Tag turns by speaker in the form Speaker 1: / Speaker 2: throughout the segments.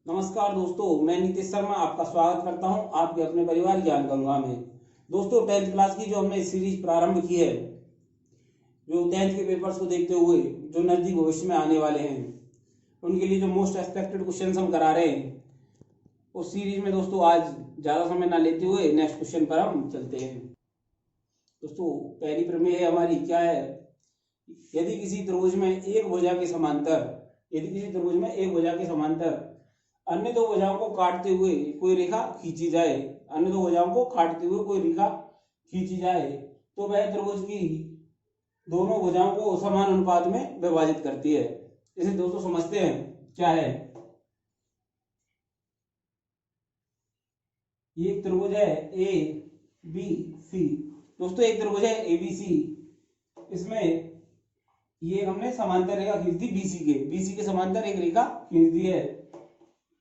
Speaker 1: नमस्कार दोस्तों, मैं नीतीश शर्मा आपका स्वागत करता हूं आपके अपने परिवार ज्ञान गंगा में। दोस्तों, 10th क्लास की जो हमने सीरीज प्रारंभ की है, जो 10th के पेपर्स को देखते हुए जो नजदीक भविष्य में आने वाले हैं उनके लिए जो मोस्ट एक्सपेक्टेड क्वेश्चन हम करा रहे हैं, उस सीरीज में दोस्तों आज ज़्यादा समय ना लेते हुए नेक्स्ट क्वेश्चन पर हम चलते हैं। दोस्तों, पहली प्रमेय है हमारी, क्या है? यदि किसी त्रिभुज में एक भुजा के समांतर अन्य दो भुजाओं को काटते हुए कोई रेखा खींची जाए, तो वह त्रिभुज की दोनों भुजाओं को समान अनुपात में विभाजित करती है। इसे दोस्तों समझते हैं क्या है। ये एक त्रिभुज है ए बी सी। दोस्तों, एक त्रिभुज है ए बी सी, इसमें ये हमने समांतर रेखा खींच दी बीसी के समांतर एक रेखा खींच दी है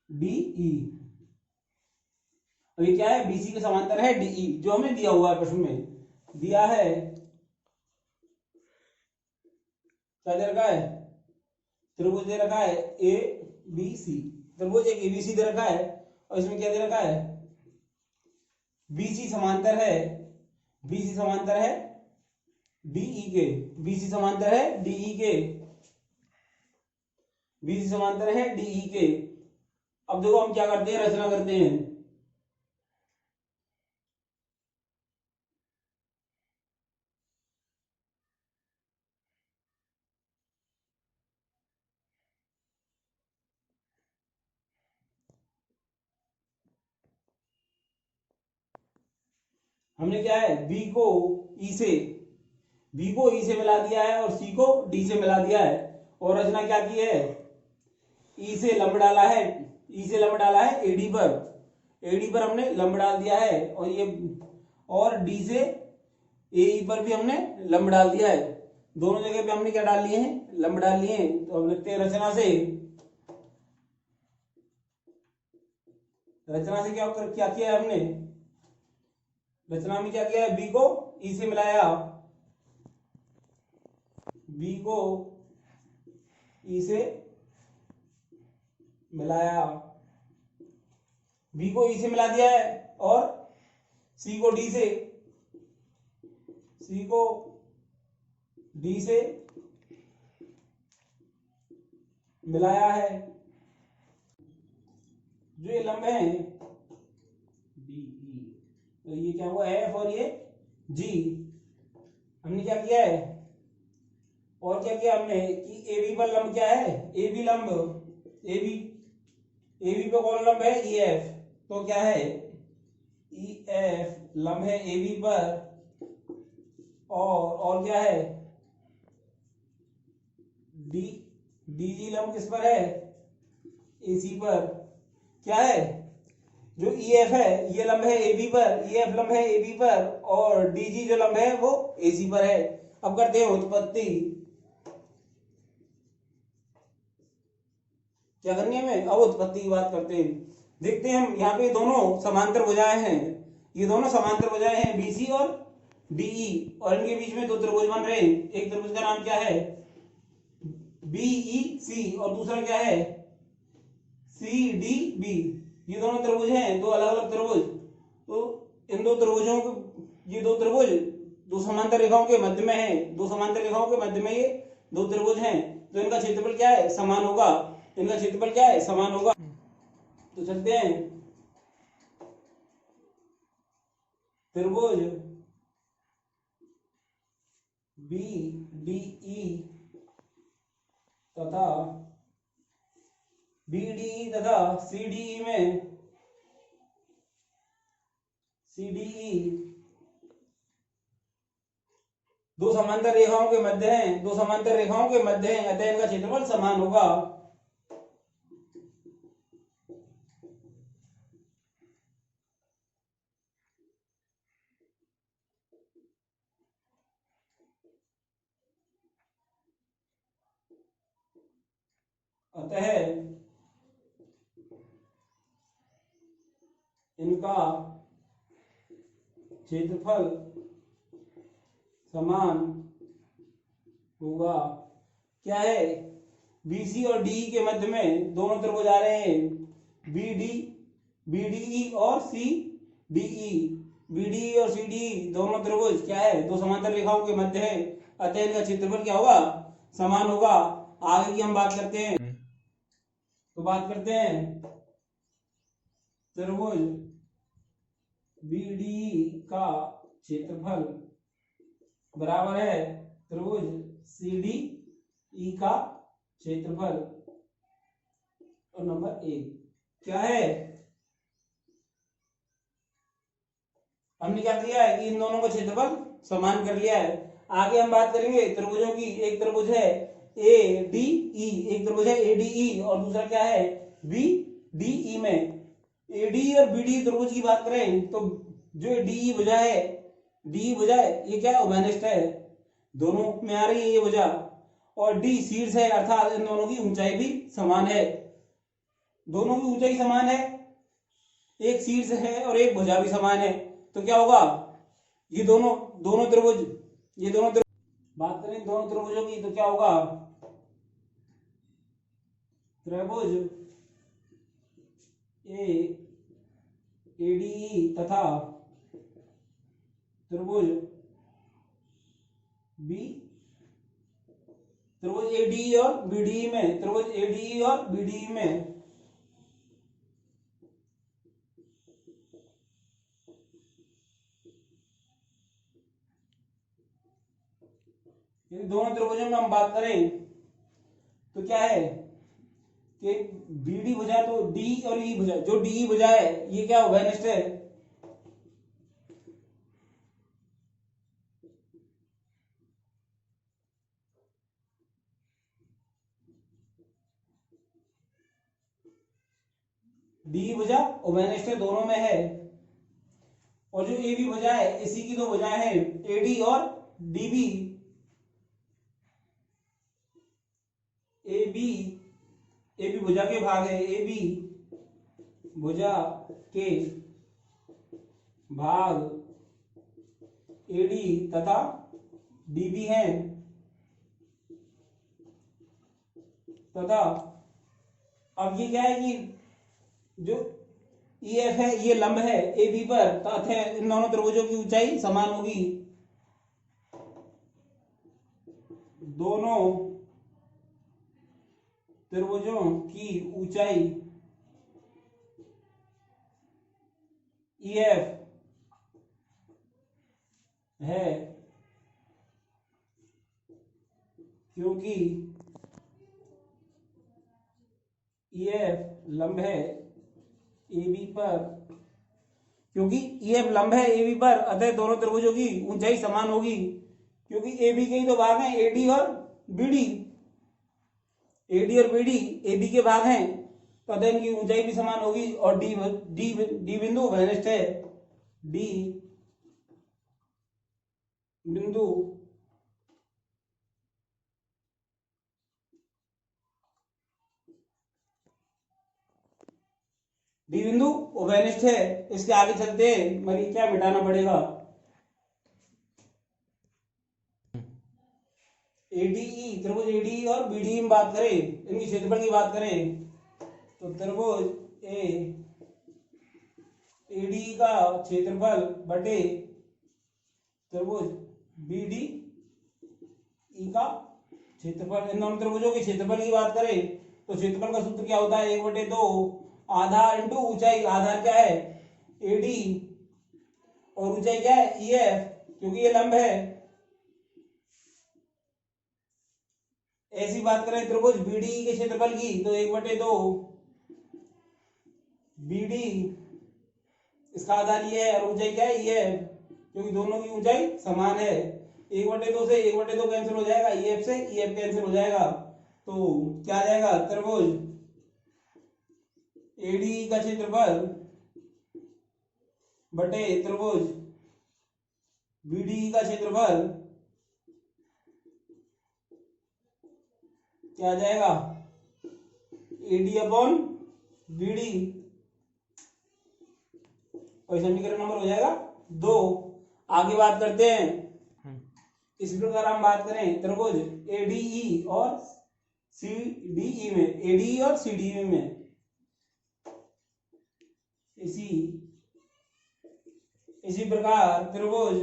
Speaker 1: डीई। और ये क्या है? बीसी के समांतर है डीई, जो हमें दिया हुआ है, प्रश्न में दिया है। क्या दे रखा है? त्रिभुज दे रखा है ए बी सी, त्रिभुज एक एबीसी दे रखा है और इसमें क्या दे रखा है? बीसी समांतर है डीई के, बीसी समांतर है डीई के। अब देखो हम क्या करते हैं, रचना करते हैं। हमने क्या है, बी को ई से मिला दिया है और सी को डी से मिला दिया है, और रचना क्या की है? ई से लंब डाला है एडी पर हमने लंब डाल दिया है, और डी से ए पर भी हमने लंब डाल दिया है। दोनों जगह पे हमने क्या डाल लिए हैं? लंब डाल लिए हैं। तो अब लिखते हैं रचना से क्या किया है हमने? रचना में क्या किया है? बी को ई से मिलाया, बी को ई से मिलाया, बी को ई से मिला दिया है, और सी को डी से मिलाया है। जो ये लंब है डी ई, तो ये क्या हुआ? एफ और ये जी। हमने क्या किया है, और क्या किया हमने कि ए बी पर लंब क्या है? ए बी पे कौन लंब है? E F. तो क्या है? ई एफ लंब है ए बी पर, और क्या है? डी जी लंब किस पर है? ए सी पर। क्या है? जो ई एफ है ये लंब है ए बी पर, ई एफ लंब है ए बी पर, और डी जी जो लंब है वो ए सी पर है। अब करते हैं उत्पत्ति। क्या करनी है हमें? अब उत्पत्ति की बात करते हैं। देखते हैं हम, यहाँ पे दोनों समांतर भुजाएं हैं, बीसी और डीई, और इनके बीच में दो त्रिभुज बन रहे हैं। एक त्रिभुज का नाम क्या है? बीई सी, और दूसरा क्या है? C D B. ये दोनों त्रिभुज हैं, दो अलग अलग त्रिभुज। तो इन दो त्रिभुजों को, ये दो त्रिभुज दो समांतर रेखाओं के मध्य में है, ये दो त्रिभुज हैं। तो इनका क्षेत्रफल क्या है? समान होगा। तो चलते हैं, त्रिभुज बी डी ई तथा सीडीई में दो समांतर रेखाओं के मध्य हैं, अतः इनका क्षेत्रफल समान होगा। अतः इनका क्षेत्रफल समान होगा। क्या है? बीसी और डी के मध्य में दोनों त्रिभुज आ रहे हैं, BDE और CDE। BDE और CDE दोनों त्रिभुज क्या है, दो समांतर रेखाओं के मध्य है, अतः इनका क्षेत्रफल क्या होगा, समान होगा। आगे की हम बात करते हैं, तो बात करते हैं त्रिभुज BDE का क्षेत्रफल बराबर है त्रिभुज CDE का क्षेत्रफल। और नंबर 1 क्या है, हमने क्या किया है कि इन दोनों का क्षेत्रफल समान कर लिया है। आगे हम बात करेंगे त्रिभुजों की। एक त्रिभुज है ADE, एक त्रिभुज है ADE और दूसरा क्या है BDE। में ADE और BDE त्रिभुज की बात करें तो जो DE भुजा है, DE भुजा है ये क्या है, उभयनिष्ठ है, दोनों में आ रही है ये भुजा। और D शीर्ष है, अर्थात इन दोनों की ऊंचाई भी समान है, दोनों की ऊंचाई समान है, एक शीर्ष है और एक भुजा भी समान है। तो क्या होगा, ये दोनों त्रिभुज, ये दोनों त्रिभुज, बात करें दोनों त्रिभुजों की तो क्या होगा, त्रिभुज ADE तथा त्रिभुज ADE और BDE में, त्रिभुज ADE और BDE में दोनों त्रिभुजों में हम बात करें तो क्या है कि BD भुजा तो D और E भुजा, जो DE भुजा है ये क्या उभयनिष्ठ है, DE भुजा उभयनिष्ठ है, दोनों में है। और जो AB भुजा है, इसी की दो भुजाएं हैं AD और DB। AB भुजा के भाग है, AB भुजा के भाग AD तथा DB हैं, तथा अब ये क्या है कि जो EF है ये लंब है AB पर, तथा इन दोनों त्रिभुजों की ऊंचाई समान होगी, दोनों त्रिभुजों की ऊंचाई EF है, क्योंकि EF लंब है AB पर, क्योंकि EF लंब है AB पर, अतः दोनों त्रिभुजों की ऊंचाई समान होगी, क्योंकि AB के ही तो भाग हैं AD और BD, AD और BD AB के भाग हैं, तो अतः इनकी ऊंचाई भी समान होगी। और D बिंदु उभयनिष्ठ है, D बिंदु उभयनिष्ठ है। इसके आगे चलते हैं, मरी क्या मिटाना पड़ेगा, ADE त्रिभुज ADE और BDE में बात करें, इनकी क्षेत्रफल की बात करें तो त्रिभुज ADE का क्षेत्रफल बटे त्रिभुज BDE का क्षेत्रफल, इन दोनों त्रिभुजों के क्षेत्रफल की बात करें तो क्षेत्रफल का सूत्र क्या होता है, 1/2 आधार इंटू ऊंचाई। आधार क्या है AD और ऊंचाई क्या है EF, क्योंकि ये लंब है। ऐसी बात करें त्रिभुज BDE के क्षेत्रफल की तो 1/2 BD, इसका आधार ये है और ऊंचाई क्या है ये, क्योंकि दोनों की ऊंचाई समान है। 1/2 से 1/2 कैंसिल हो जाएगा, EF से EF कैंसिल हो जाएगा, तो क्या आ जाएगा, त्रिभुज ADE का क्षेत्रफल बटे त्रिभुज BDE का क्षेत्रफल क्या आ जाएगा, AD अपॉन BD, और समीकरण नंबर हो जाएगा 2। आगे बात करते हैं, इस प्रकार हम बात करें त्रिभुज ADE और CDE में, ADE और CDE में इसी प्रकार त्रिभुज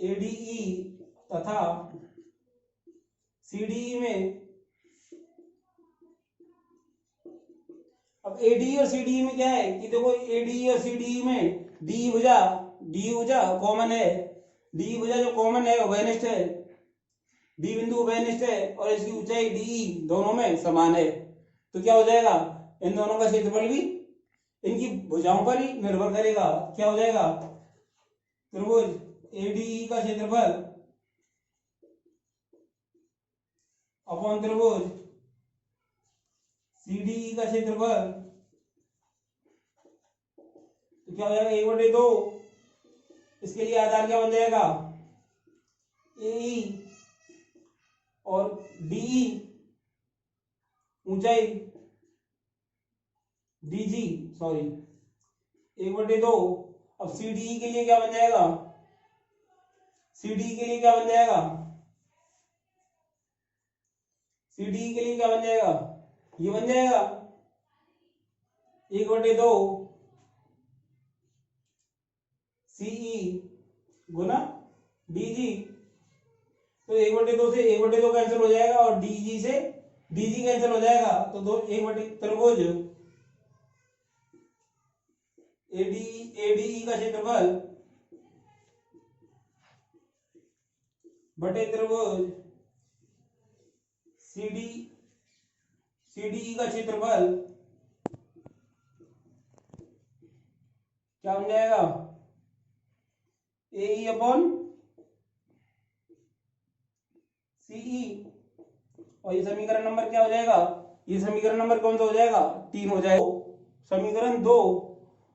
Speaker 1: एडीई तथा सीडीई में, अब एडीई और सीडीई में क्या है कि देखो एडीई और सीडीई में डी भुजा कॉमन है, डी भुजा जो कॉमन है उभयनिष्ठ है, डी बिंदु उभयनिष्ठ है और इसकी ऊंचाई डी दोनों में समान है। तो क्या हो जाएगा, इन दोनों का क्षेत्रफल भी इनकी भुजाओं पर ही निर्भर करेगा। क्या हो जाएगा, त्रिभुज एडीई का क्षेत्रफल अपॉन त्रिभुज सीडीई का क्षेत्रफल, तो क्या हो जाएगा 1/2। इसके लिए आधार क्या बन जाएगा, एई और डीई, ऊंचाई डीजी, सॉरी 1/2। अब सीडीई के लिए क्या बन जाएगा, सीडीई के लिए क्या बन जाएगा, सीडीई के लिए क्या बन जाएगा, ये बन जाएगा 1/2 सीई गुना डीजी। तो 1/2 से 1/2 कैंसिल हो जाएगा और डीजी से डीजी कैंसिल हो जाएगा, तो त्रिभुज एडीई का क्षेत्रफल बटे त्रिभुज सीडीई का क्षेत्रफल क्या बन जाएगा, एई अपॉन सीई। और ये समीकरण नंबर क्या हो जाएगा, ये समीकरण नंबर कौन सा हो जाएगा, 3 हो जाएगा। समीकरण 2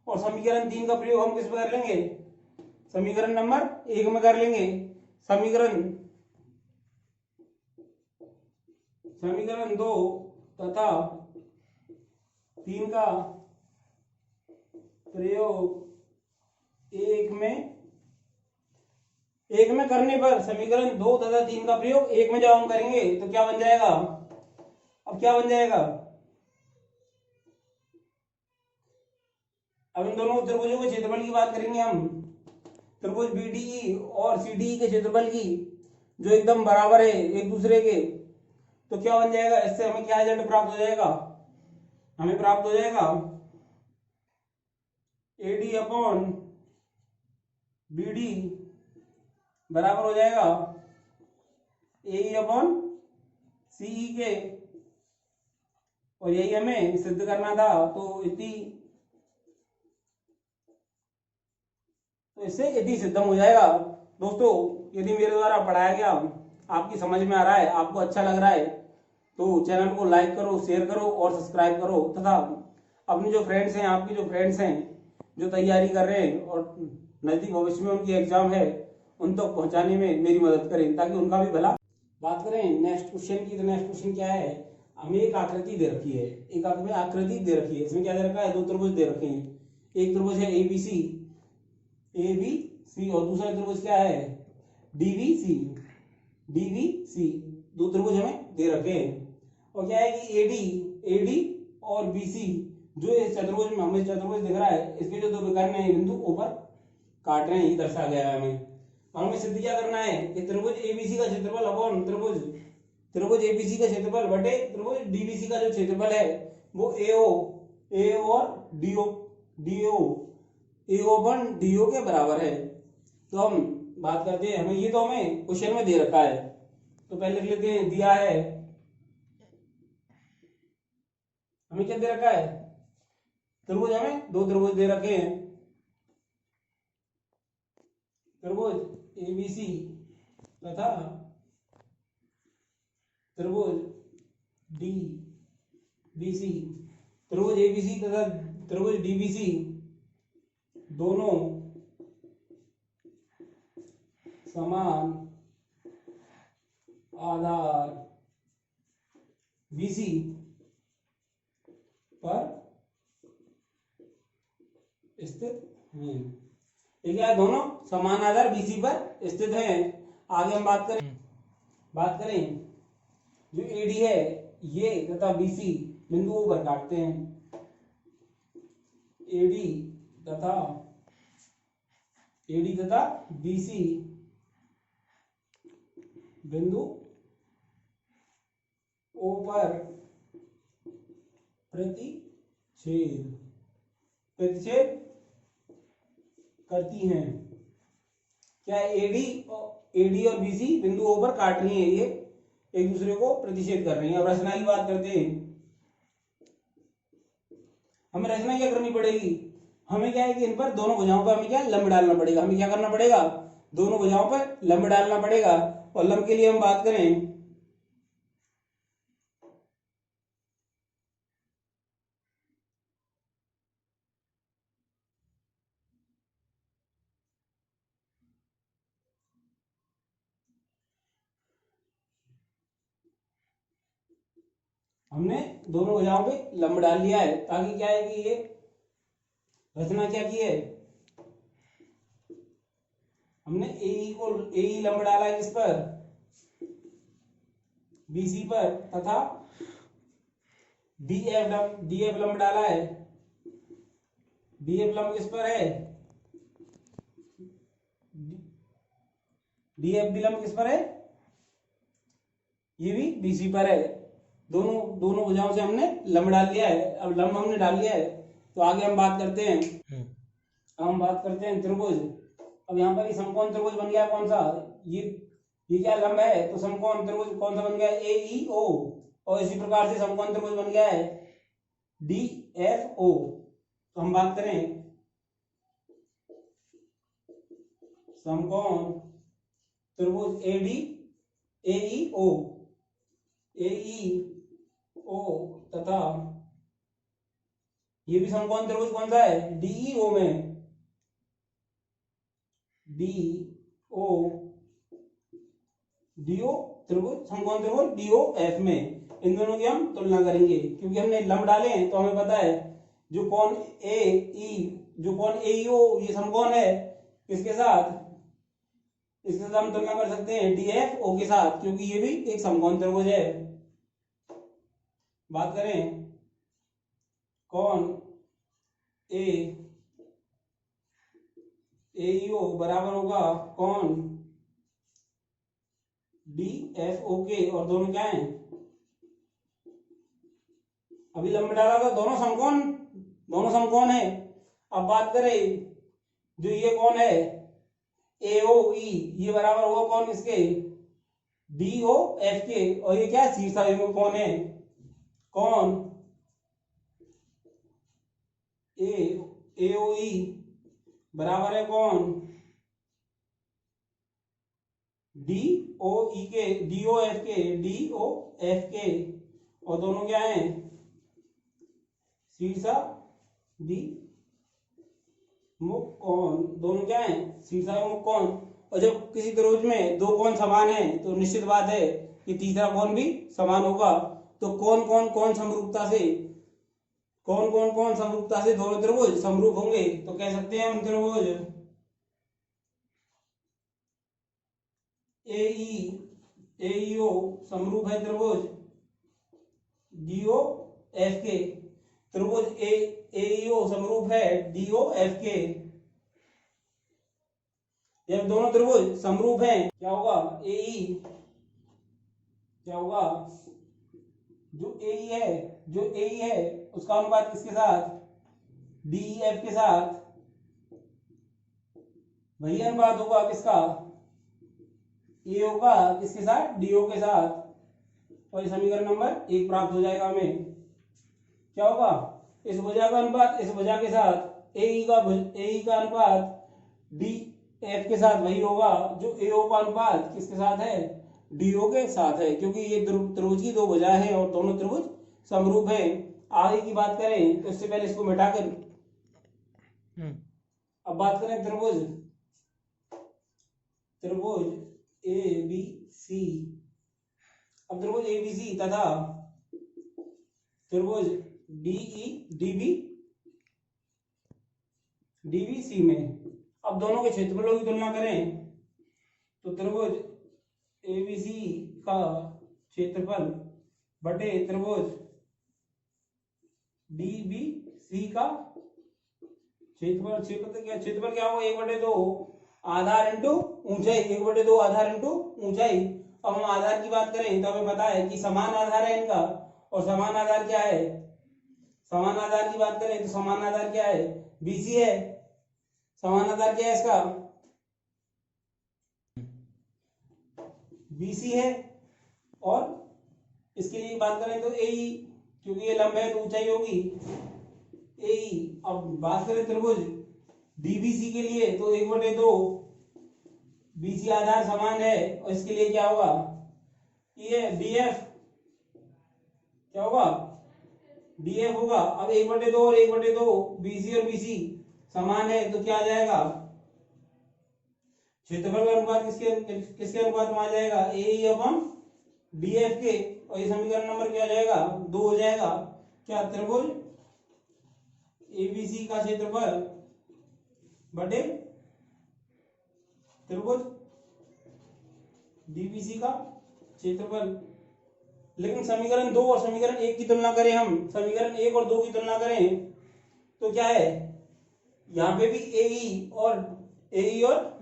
Speaker 1: और समीकरण 3 का प्रयोग हम किस में कर लेंगे, समीकरण नंबर 1 में कर लेंगे। समीकरण 2 तथा 3 का प्रयोग एक में करने पर, समीकरण 2 तथा 3 का प्रयोग एक में जब हम करेंगे तो क्या बन जाएगा, अब क्या बन जाएगा, अब इन दोनों त्रिभुजों के क्षेत्रफल की बात करेंगे हम, त्रिभुज बीडीई और सीडीई के क्षेत्रफल की, जो एकदम बराबर है एक दूसरे के। तो क्या बन जाएगा, इससे हमें क्या रिजल्ट प्राप्त हो जाएगा, हमें प्राप्त हो जाएगा एडी अपॉन बीडी बराबर हो जाएगा ए अपॉन सीई के। और यही हमें सिद्ध करना था, तो इससे यदि सिद्धम हो जाएगा। दोस्तों, यदि मेरे द्वारा पढ़ाया गया आपकी समझ में आ रहा है, आपको अच्छा लग रहा है, तो चैनल को लाइक करो, शेयर करो और सब्सक्राइब करो, तथा अपने जो फ्रेंड्स हैं, आपके जो फ्रेंड्स हैं जो तैयारी कर रहे हैं और नजदीक भविष्य में उनकी एग्जाम है, उन तक पहुंचाने में मेरी मदद करें, ताकि उनका भी भला। बात करें नेक्स्ट क्वेश्चन की, तो नेक्स्ट क्वेश्चन क्या है, हमें एक आकृति दे रखी है, एक आकृति दे रखी है, इसमें क्या दे रखा है, 2 त्रिभुज दे रखे हैं। एक त्रिभुज है एबीसी और दूसरा त्रिभुज क्या है, डीबीसी। 2 त्रिभुज हमें दे रखे हैं। और क्या है कि एडी और बीसी, जो इस चतुर्भुज में हमें चतुर्भुज दिख रहा है, इसके जो 2 विकर्ण हैं बिंदु ऊपर काट रहे हैं, ये दर्शा गया है हमें। और हमें सिद्ध क्या करना है कि त्रिभुज एबीसी का क्षेत्रफल अपॉन त्रिभुज एबीसी का क्षेत्रफल बटे त्रिभुज डीबीसी का जो क्षेत्रफल है वो एओ और डीओ के बराबर है। तो हम बात करते हैं, हमें ये तो हमें क्वेश्चन में दे रखा है, तो पहले लिख लेते हैं। दिया है हमें क्या दे रखा है, त्रिभुज, हमें 2 त्रिभुज दे रखे हैं, त्रिभुज एबीसी तथा त्रिभुज डीबीसी। त्रिभुज एबीसी तथा त्रिभुज डीबीसी दोनों समान आधार बीसी पर स्थित हैं। ठीक है, दोनों समान आधार बीसी पर स्थित हैं। आगे हम बात करें जो एडी है, ये तथा बीसी बिंदुओं पर काटते हैं। एडी तथा बीसी बिंदु ओ पर प्रतिच्छेद करती हैं। क्या एडी और बीसी बिंदु ओ पर काट रही हैं, ये एक दूसरे को प्रतिच्छेद कर रही हैं। अब रचना की बात करते हैं। हमें रचना क्या करनी पड़ेगी, हमें क्या है कि इन पर दोनों भुजाओं पर हमें क्या लंब डालना पड़ेगा। हमें क्या करना पड़ेगा, दोनों भुजाओं पर लंब डालना पड़ेगा। और लंब के लिए हम बात करें हमने दोनों भुजाओं पे लंब डाल लिया है, ताकि क्या है कि ये रचना क्या की है, हमने ए लंब डाला है किस पर, बीसी पर, तथा डी एफ लंब डाला है। डी एफ लंब किस पर है, डी एफ भी लंब किस पर है, ये भी बीसी पर है। दोनों भुजाओं से हमने लंब डाल लिया है। अब लंब हमने डाल लिया है तो आगे हम बात करते हैं। हम बात करते हैं त्रिभुज। अब यहाँ पर ये समकोण त्रिभुज बन गया कौन सा, ये क्या लंब है, तो समकोण त्रिभुज कौन सा बन गया, ए ई ओ। और इसी प्रकार से समकोण त्रिभुज बन गया है डी एफ ओ। तो हम बात करें समकोण त्रिभुज ए डी ए ई ओ तथा ये भी समकोण त्रिभुज कौन सा है, डीईओ में, डीओ त्रिभुज, समकोण त्रिभुज डीओ एफ में। इन दोनों की हम तुलना करेंगे, क्योंकि हमने लंब डाले हैं तो हमें पता है जो कोण एईओ ये समकोण है, इसके साथ हम तुलना कर सकते हैं डीएफ ओ के साथ, क्योंकि ये भी एक समकोण त्रिभुज है। बात करें कोण एईओ बराबर होगा कोण डीएफओ के, और दोनों क्या हैं, अभी लंब डाला था, दोनों समकोण है। अब बात करें जो ये कोण है एओई, ये बराबर होगा कोण किसके, डीओएफ के, और ये क्या शीर्षाभिमुख कोण है, कोण एओई बराबर है कोण डीओई के, डीओएफ के, और दोनों क्या हैं शीर्षा दी मुख कोण, दोनों क्या है शीर्षाभिमुख कोण। और जब किसी त्रिभुज में दो कोण समान है तो निश्चित बात है कि तीसरा कोण भी समान होगा। तो कौन समरूपता से दोनों त्रिभुज समरूप होंगे, तो कह सकते हैं हम त्रिभुज एईओ समरूप है त्रिभुज डीओ एफ के, त्रिभुज एईओ समरूप है डीओ एफ के। जब दोनों त्रिभुज समरूप हैं क्या होगा, एई क्या होगा, जो एई है उसका अनुपात किसके साथ, डीईएफ के साथ, वही अनुपात होगा किसका, एओ का किसके साथ, डीओ के साथ। और समीकरण नंबर 1 प्राप्त हो जाएगा हमें। क्या होगा, इस भुजा का अनुपात इस भुजा के साथ, एई का अनुपात डी एफ के साथ वही होगा जो एओ का अनुपात किसके साथ है, डीओ के साथ है, क्योंकि ये त्रिभुज की दो भुजाएं हैं और दोनों त्रिभुज समरूप है। आगे की बात करें तो इससे पहले इसको मिटाकर अब बात करें त्रिभुज ए बी सी। अब त्रिभुज ए बी सी तथा त्रिभुज डीबी में अब दोनों के क्षेत्रफलों की तुलना करें तो त्रिभुज एबीसी का क्षेत्रफल बटे त्रिभुज डीबीसी का क्षेत्रफल क्या होगा, 1/2 आधार इंटू ऊंचाई, 1/2 आधार इंटू ऊंचाई। अब हम आधार की बात करें तो हमें पता है कि समान आधार है इनका, और समान आधार क्या है, समान आधार की बात करें तो समान आधार क्या है, बीसी है। समान आधार क्या है इसका, बीसी है। और इसके लिए बात करें तो एई, क्योंकि ये लंब है तो ऊंचाई होगी एई। अब बात करें त्रिभुज डीबीसी के लिए तो 1/2 बीसी आधार समान है, और इसके लिए क्या होगा, ये डीएफ क्या होगा, डीएफ होगा। अब 1/2 और 1/2 बीसी और बीसी समान है तो क्या आ जाएगा, क्षेत्रफल का अनुपात किसके अनुपात में आ जाएगा, ए अपॉन डीएफ के। और ये समीकरण नंबर क्या हो जाएगा, 2 हो जाएगा। क्या, त्रिभुज एबीसी का क्षेत्रफल बटे त्रिभुज डीबीसी का क्षेत्रफल। लेकिन समीकरण 2 और समीकरण 1 की तुलना करें, हम समीकरण 1 और 2 की तुलना करें तो क्या है, यहाँ पे भी एई और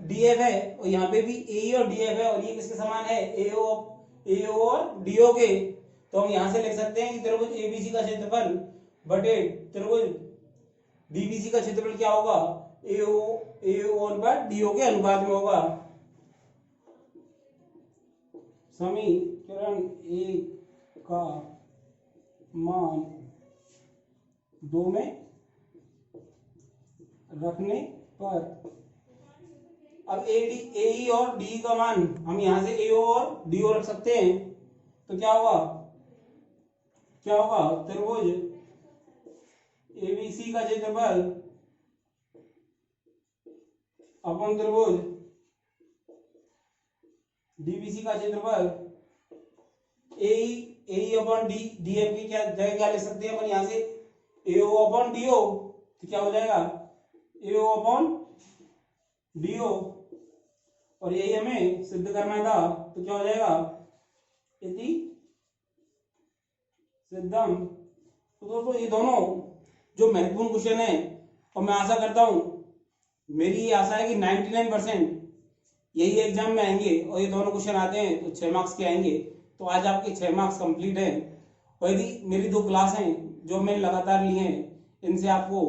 Speaker 1: डीएफ है, और यहाँ पे भी एई और डीएफ है, और ये किसके समान है, एओ और डीओ के। तो हम यहाँ से लिख सकते हैं कि त्रिभुज एबीसी का क्षेत्रफल बटे त्रिभुज डीबीसी का क्षेत्रफल क्या होगा, एओ अनुपात डीओ के अनुपात में होगा। समीकरण 1 का मान 2 में रखने पर, अब एई और डी का मान हम यहां से एओ और डीओ रख सकते हैं, तो क्या होगा, त्रिभुज एबीसी का क्षेत्रफल अपन त्रिभुज डीबीसी का क्षेत्रफल एई अपॉन डीएफ की क्या जगह क्या लिख सकते हैं अपन, यहां से एओ अपॉन डीओ, तो क्या हो जाएगा, एओ अपॉन डीओ। और यही हमें सिद्ध करना था, तो क्या हो जाएगा, इति सिद्धम। तो दोस्तों ये दोनों जो महत्वपूर्ण क्वेश्चन है, और मैं आशा करता हूं, मेरी ये आशा है कि 99% यही एग्जाम में आएंगे, और ये दोनों क्वेश्चन आते हैं तो 6 मार्क्स के आएंगे। तो आज आपके 6 मार्क्स कंप्लीट हैं। और यदि मेरी 2 क्लास हैं जो मैंने लगातार ली हैं, इनसे आपको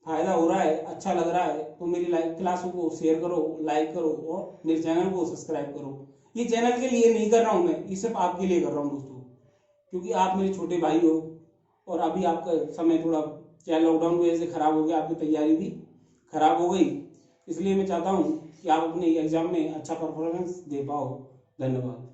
Speaker 1: फायदा हो रहा है, अच्छा लग रहा है, तो मेरी क्लासों को शेयर करो, लाइक करो, और मेरे चैनल को सब्सक्राइब करो। ये चैनल के लिए नहीं कर रहा हूं मैं, ये सिर्फ आपके लिए कर रहा हूं दोस्तों, क्योंकि आप मेरे छोटे भाई हो, और अभी आपका समय थोड़ा क्या लॉकडाउन की वजह से खराब हो गया, आपकी तैयारी भी खराब हो गई। इसलिए मैं चाहता हूँ कि आप अपने एग्जाम में अच्छा परफॉर्मेंस दे पाओ। धन्यवाद।